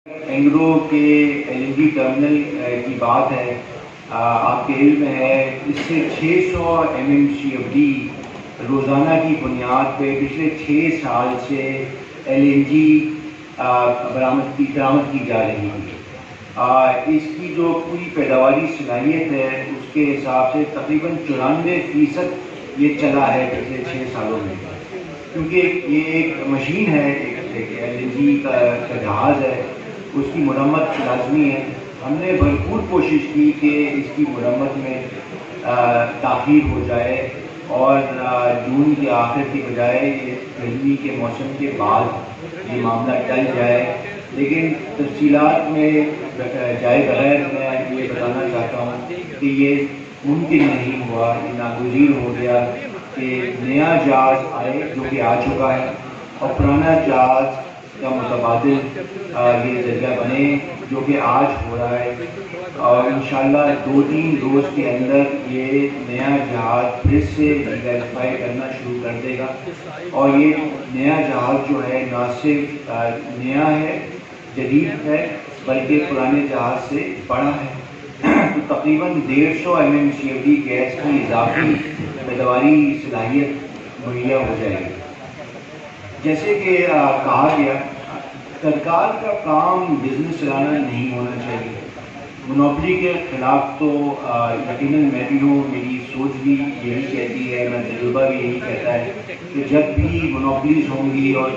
اینگرو کے L N جی terminal کی بات ہے، آپ کے علم میں ہے اس سے 600 MMCFD روزانہ کی بنیاد پہ پچھلے 6 سال سے ایل این جی برآمد کی جا رہی ہے۔ اس کی جو پوری پیداواری صلاحیت ہے اس کے حساب سے تقریباً 94% یہ چلا ہے پچھلے 6 سالوں میں، کیونکہ یہ ایک مشین ہے، ایک ایل این جی کا جہاز ہے، اس کی مرمت لازمی ہے۔ ہم نے بھرپور کوشش کی کہ اس کی مرمت میں تاخیر ہو جائے اور جون کے آخر کی بجائے گرمی کے موسم کے بعد یہ معاملہ ٹل جائے، لیکن تفصیلات میں جائے بغیر میں یہ بتانا چاہتا ہوں کہ یہ ممکن نہیں ہوا، یہ ناگزیر ہو گیا کہ نیا جہاز آئے جو کہ آ چکا ہے اور پرانا جہاز کا متبادل یہ ذریعہ بنے جو کہ آج ہو رہا ہے، اور انشاءاللہ 2-3 روز کے اندر یہ نیا جہاز پھر سے ریویریفائی کرنا شروع کر دے گا، اور یہ نیا جہاز جو ہے نہ صرف نیا ہے، جدید ہے، بلکہ پرانے جہاز سے بڑا ہے، تو تقریباً 150 MMCFD گیس کی اضافی پیداواری صلاحیت مہیا ہو جائے گی۔ جیسے کہ کہا گیا، سرکار کا کام بزنس چلانا نہیں ہونا چاہیے، منوپلی کے خلاف تو یقیناً میں بھی ہوں، میری سوچ بھی یہی کہتی ہے، میں تجربہ بھی یہی کہتا ہے کہ جب بھی منوپلیز ہوں گی اور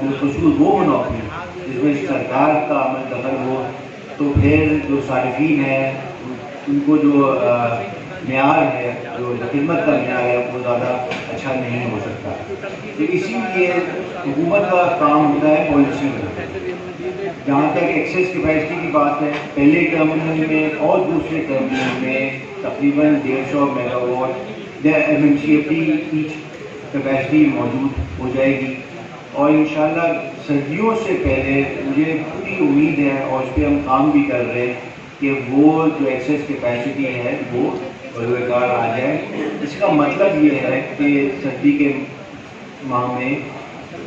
بالخصوص وہ منوپلی جس میں سرکار کا عمل دخل ہو، تو پھر جو صارفین ہیں ان کو جو معیار ہے، جو خدمت کا معیار ہے، وہ زیادہ اچھا نہیں ہو سکتا۔ تو اسی لیے حکومت کا کام ہوتا ہے پالیسی میں۔ جہاں تک ایکسیس کیپیسٹی کی بات ہے، پہلے ٹرمینل میں اور دوسرے ٹرمینل میں تقریباً 150 میگا واٹ MMCFD ایچ کیپیسٹی موجود ہو جائے گی، اور انشاءاللہ سردیوں سے پہلے مجھے پوری امید ہے اور اس پہ ہم کام بھی کر رہے ہیں کہ وہ جو ایکسیس کیپیسٹی ہے وہ بروئے کار آ جائے۔ اس کا مطلب یہ ہے کہ سردی کے ماہ میں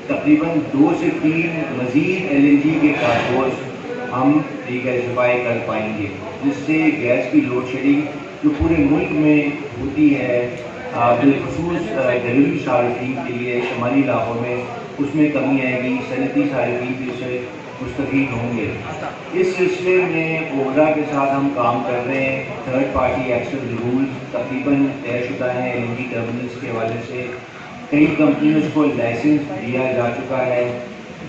تقریباً 2 سے 3 مزید ایل این جی کے کارگوز ہم ریگیسیفائی کر پائیں گے، جس سے گیس کی لوڈ شیڈنگ جو پورے ملک میں ہوتی ہے، بالخصوص گھریلو صارفین کے لیے شمالی علاقوں میں، اس میں کمی آئے گی، صنعتی صارفین بھی اس سے مستفید ہوں گے۔ اس سلسلے میں اوگرا کے ساتھ ہم کام کر رہے ہیں، تھرڈ پارٹی ایکسیس رولز تقریباً طے شدہ ہیں ایل این جی ٹرمینلز کے حوالے سے، کئی کمپنیوں کو لائسنس دیا جا چکا ہے۔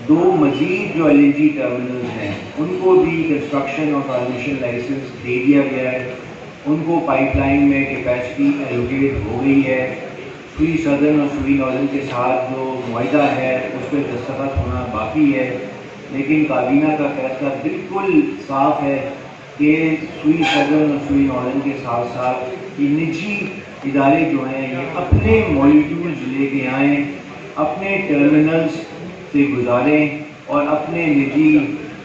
2 مزید جو ایل این جی ٹرمینلز ہیں ان کو بھی کنسٹرکشن اور ٹرانسمیشن لائسنس دے دیا گیا ہے، ان کو پائپ لائن میں کیپیسٹی ایلوکیٹ ہو گئی ہے۔ سوئی سدرن اور سوئی ناردرن کے ساتھ جو معاہدہ ہے اس پہ دستخط ہونا باقی ہے، لیکن کابینہ کا فیصلہ بالکل صاف ہے کہ سوئی سدرن اور سوئی ناردرن کے ساتھ ساتھ یہ نجی ادارے جو ہیں یہ اپنے مالیکیولز لے کے آئیں، اپنے ٹرمینلز سے گزاریں اور اپنے نجی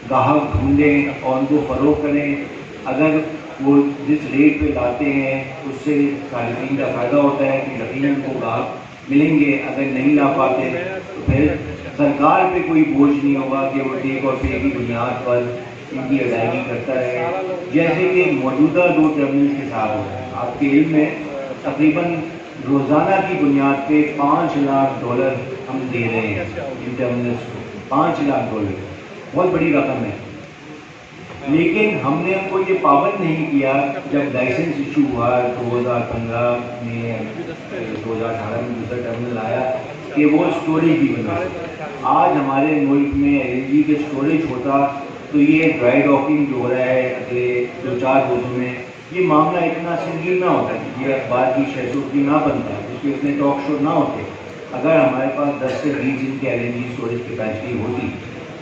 گاہک ڈھونڈیں اور ان کو فروغ کریں۔ اگر وہ جس ریٹ پہ لاتے ہیں اس سے صارفین کا فائدہ ہوتا ہے کہ یقیناً ان کو گاہک ملیں گے، اگر نہیں لا پاتے تو پھر سرکار پہ کوئی بوجھ نہیں ہوگا کہ وہ ٹیک اور پے کی بنیاد پر ان کی ادائیگی کرتا رہے، جیسے کہ موجودہ 2 ٹرمینل کے ساتھ ہوتا ہے۔ آپ کے علم میں تقریباً روزانہ کی بنیاد پہ $5 لاکھ ہم دے رہے ہیں ان ٹرمینلز کو، $5 لاکھ، بہت بڑی رقم ہے، لیکن ہم نے ان کو یہ پابند نہیں کیا جب لائسنس ایشو ہوا 2015 میں، 2018 میں دوسرا ٹرمینل آیا کہ وہ اسٹوریج بھی بنا۔ آج ہمارے ملک میں ایل این جی کے اسٹوریج ہوتا تو یہ ڈرائی ڈاکنگ جو ہو رہا ہے اگلے 2-4 روزوں میں، یہ معاملہ اتنا سنگین نہ ہوتا، یہ اخبار کی شہسوردی نہ بنتا، اس کے اتنے ٹاک شو نہ ہوتے اگر ہمارے پاس 10 سے 20 دن کے L N G storage capacity ہوتی۔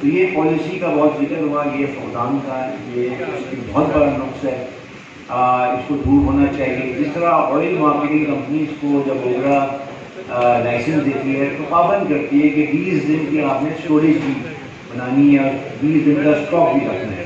تو یہ پالیسی کا بہت ذکر ہوا، یہ فقدان کا یہ اس کی بہت بڑا نقص ہے، اس کو دور ہونا چاہیے۔ جس طرح آئل مارکیٹنگ کمپنیز کو جب اوگرا لائسنس دیتی ہے تو پابند کرتی ہے کہ 20 دن کی آپ نے اسٹوریج بھی بنانی ہے اور 20 دن کا اسٹاک بھی رکھنا ہے،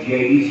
GIDC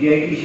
GIDC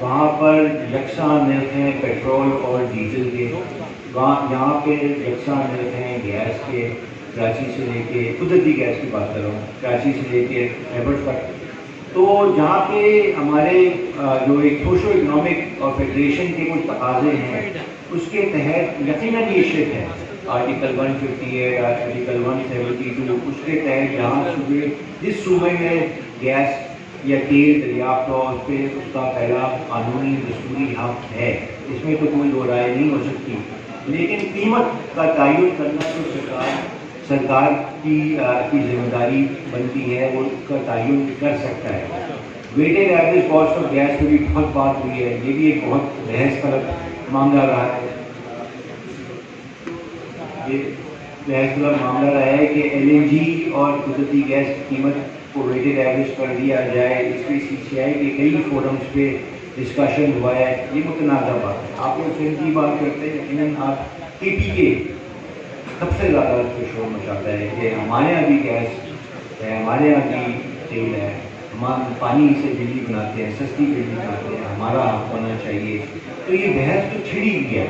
وہاں پر یکساں نرخ ہیں پیٹرول اور ڈیزل کے، یہاں پہ یکساں نرخ ہیں گیس کے، کراچی سے لے کے، قدرتی گیس کی بات کر رہا ہوں، کراچی سے لے کے خیبر تک. تو جہاں پہ ہمارے جو ایک سوشو اکنامک اور فیڈریشن کے کچھ تقاضے ہیں اس کے تحت یقیناً یہ شک ہے آرٹیکل 158 آرٹیکل 172 اس کے تحت جہاں صوبے جس صوبے میں گیس یا تیل دریافت ہو اس پہ اس کا پہلا قانونی دستوری حق ہے، اس میں تو کوئی دو رائے نہیں ہو سکتی. لیکن قیمت کا تعین کرنا تو سرکار کی ذمہ داری بنتی ہے، وہ اس کا تعین کر سکتا ہے. Weighted average cost of gas پہ بھی بہت بات ہوئی ہے، یہ بھی ایک بہت بحث طلب معاملہ رہا ہے. یہ بحث طلب معاملہ رہا ہے کہ ایل این جی اور قدرتی گیس کی قیمت کو ویٹڈ ایوریج کر دیا جائے. اس پہ سی سی آئی کے کئی فورمز پہ ڈسکشن ہوا ہے. یہ متنازع بات ہے. آپ لوگ فلم کی بات کرتے ہیں یقیناً آپ کے پی کے سب سے زیادہ اس پہ شور مچاتا ہے کہ ہمارے یہاں بھی گیس ہے، ہمارے یہاں بھی تیل ہے، ہم پانی سے بجلی بناتے ہیں، سستی بجلی بناتے ہیں، ہمارا حق ہونا چاہیے. تو یہ بحث تو چھڑی ہوئی ہے.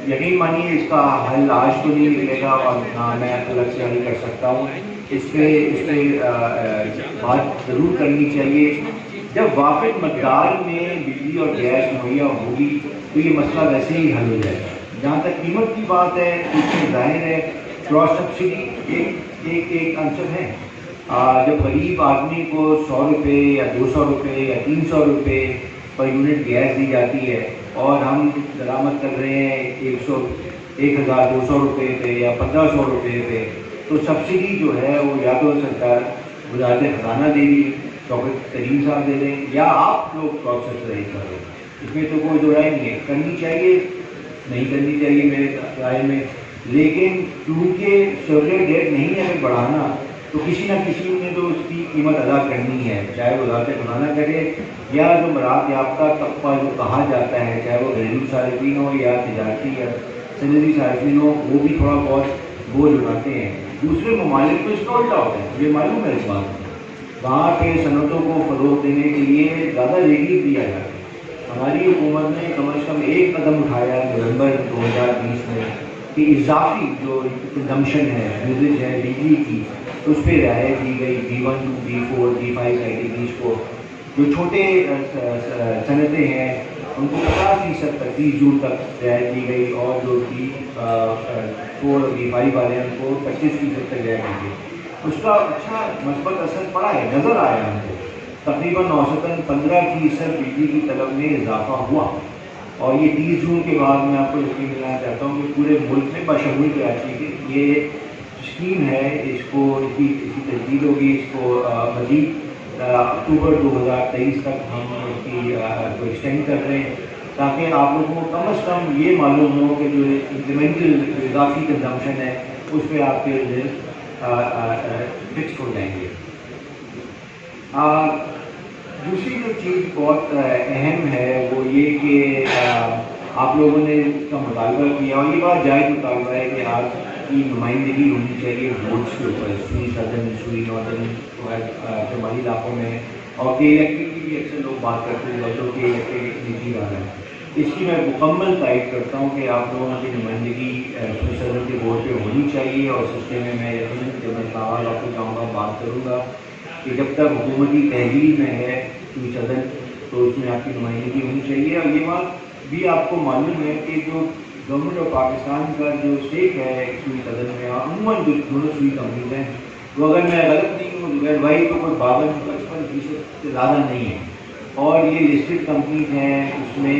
یقین مانیے اس کا حل آج تو نہیں نکلے گا اور نہ میں الگ سے حل کر سکتا ہوں. اس پہ بات ضرور کرنی چاہیے. جب وافر مقدار میں بجلی اور گیس مہیا ہوگی تو یہ مسئلہ ویسے ہی حل ہو جائے گا. جہاں تک قیمت کی بات ہے اس میں ظاہر ہے کراس سبسڈی ایک عنصر ہے. جب غریب آدمی کو 100 روپے یا 200 روپے یا 300 روپے پر یونٹ گیس دی جاتی ہے اور ہم درآمد کر رہے ہیں 1200 روپے پہ یا 1500 روپے پہ، تو سبسڈی جو ہے وہ یا تو سرکار وزارت خزانہ دے رہی، ڈاکٹر کریم صاحب دے رہے ہیں، یا آپ لوگ کراس سبسڈائز کر رہے ہیں. اس میں تو کوئی دو رائے نہیں ہے. کرنی چاہیے نہیں کرنی چاہیے میرے رائے میں، لیکن کیونکہ سیکولر ڈیٹ نہیں ہے ہمیں بڑھانا تو کسی نہ کسی نے تو اس کی قیمت ادا کرنی ہے، چاہے وہ وزارت خزانہ کرے یا جو مراعات یافتہ طبقہ جو کہا جاتا ہے، چاہے وہ گھریلو صارفین ہو یا تجارتی یا صنعتی صارفین ہو، وہ بھی تھوڑا بہت بوجھ اٹھاتے ہیں. دوسرے ممالک کو اس کا الٹا ہوتا ہے، مجھے معلوم ہے اس بات. وہاں پہ صنعتوں کو فروغ دینے کے لیے زیادہ ریلیف دیا جاتا ہے. ہماری حکومت نے کم از کم ایک قدم اٹھایا نومبر 2020 میں کہ اضافی جو کنزمپشن ہے، یوزیج ہے بجلی کی، اس پہ رعایت دی گئی. B1 B4 B5 کیٹیگریز کو جو چھوٹے صنعتیں ہیں ان کو 50% تک 30 جون تک رعایت دی گئی، اور جو B4 اور B5 والے ہیں ان کو 25% تک رعایت دی گئی. اس کا اچھا مثبت اثر پڑا ہے، نظر آیا ہم کو. تقریباً اوسطاً 15% بجلی کی طلب میں اضافہ ہوا. اور یہ 30 جون کے بعد میں آپ کو یقین دلانا چاہتا ہوں کہ پورے ملک میں بشمول کراچی کے یہ اسکیم ہے، اس کو اس کی تجدید ہوگی. اس کو مزید اکتوبر 2023 تک ہم اس کی کو ایکسٹینڈ کر رہے ہیں تاکہ آپ لوگوں کو کم از کم یہ معلوم ہو کہ جو انکریمنٹل اضافی کنزمپشن ہے اس پہ آپ کے بل فکس ہو جائیں گے. دوسری جو چیز بہت اہم ہے وہ یہ کہ آپ لوگوں نے اس کا مطالبہ کیا، اور یہ بات جائز مطالبہ ہے کہ آپ کی نمائندگی ہونی چاہیے ووٹس کے اوپر، سوئی سدرن سوئی ناردرن شمالی علاقوں میں. اور کہ الیکٹرک کی بھی اکثر لوگ بات کرتے ہیں جو کہ الیکٹرک نہیں رہا ہے. اس کی میں مکمل تائید کرتا ہوں کہ آپ لوگوں کی نمائندگی سوئی سدرن کے بورڈ پہ ہونی چاہیے. اور سلسلے میں یقیناً جب میں سوال آپ کو جاؤں گا بات کروں گا کہ جب تک حکومتی تحلیل میں ہے سوئی سدن تو اس میں آپ کی نمائندگی ہونی چاہیے. اور یہ بات بھی آپ کو معلوم ہے کہ جو گورنمنٹ آف پاکستان کا جو اسٹیک ہے سوئی سدن میں، عموماً جو دونوں سوئی کمپنیز ہیں وہ اگر میں غلط نہیں ہوں زبیر بھائی تو کوئی 52-55% سے زیادہ نہیں ہے. اور یہ لسٹڈ کمپنیز ہیں، اس میں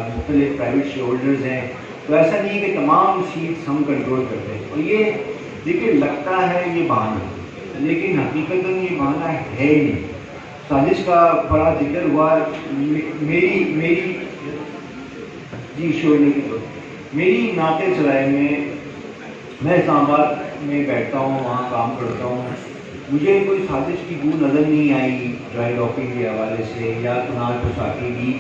مختلف پرائیویٹ شیئر ہولڈرز ہیں. تو ایسا نہیں ہے کہ تمام سیٹس ہم کنٹرول کرتے ہیں. اور یہ دیکھیے لگتا ہے یہ بہانہ، لیکن حقیقت یہ بہانہ ہے ہی نہیں. سازش کا بڑا ذکر ہوا. میری جی شور نہیں، میری ناقص رائے میں اسلام آباد میں بیٹھتا ہوں، وہاں کام کرتا ہوں. مجھے کوئی سازش کی بو نظر نہیں آئی ڈرائی ڈاکنگ کے حوالے سے یا کنال پوساکی کی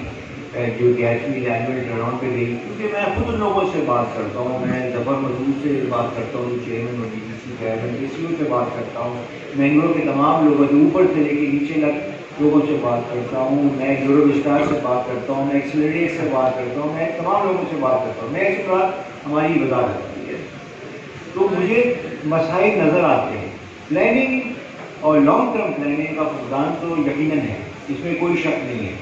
جو گیس میں اینول ٹرن پہ گئی. کیونکہ میں خود لوگوں سے بات کرتا ہوں، میں ظفر مسعود سے بات کرتا ہوں، چیئرمین OGPC چیئرمین KCO سے بات کرتا ہوں، مینگلور کے تمام لوگوں سے اوپر سے لے کے نیچے تک لوگوں سے بات کرتا ہوں، میں یوروسٹار سے بات کرتا ہوں، میں ایکسلریٹ سے بات کرتا ہوں، میں تمام لوگوں سے بات کرتا ہوں، میں اس بات ہماری وضاحت ہوتی ہے تو مجھے مسائل نظر آتے ہیں۔ پلاننگ اور لانگ ٹرم پلاننگ کا فقدان تو یقیناً ہے، اس میں کوئی شک نہیں ہے۔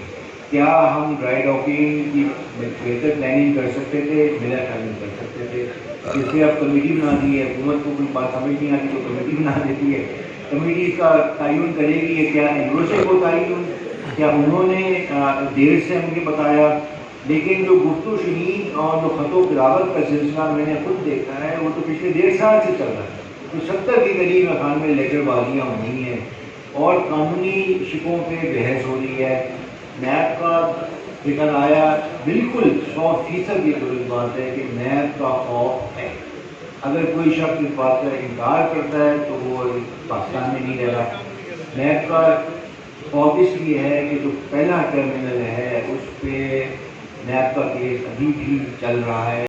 کیا ہم ڈرائی ڈاکنگ کی بہتر پلاننگ کر سکتے تھے؟ میرا خیال میں کر سکتے تھے۔ جس سے اب کمیٹی بنا دی ہے، حکومت کو کوئی بات سمجھ نہیں آتی تو کمیٹی بنا دیتی ہے، کمیٹی کا تعین کرے گی یہ کیا ہے، یونیورسٹی کو تعین کیا انہوں نے دیر سے ہم نے بتایا، لیکن جو گفت و شنید اور جو خط و کتابت کا سلسلہ میں نے خود دیکھا ہے وہ تو پچھلے 1.5 سال سے چل رہا ہے۔ تو 70 کے قریب خان میں لیٹر بازیاں ہوئی ہیں اور قانونی شکوں پہ بحث ہو رہی ہے۔ نیب کا فکر آیا، بالکل 100% یہ درست بات ہے کہ نیب کا خوف ہے۔ اگر کوئی شخص اس بات کا انکار کرتا ہے تو وہ پاکستان میں نہیں رہ رہا۔ نیب کا خوف اس لیے ہے کہ جو پہلا ٹرمینل ہے اس پہ نیب کا کیس ابھی بھی چل رہا ہے۔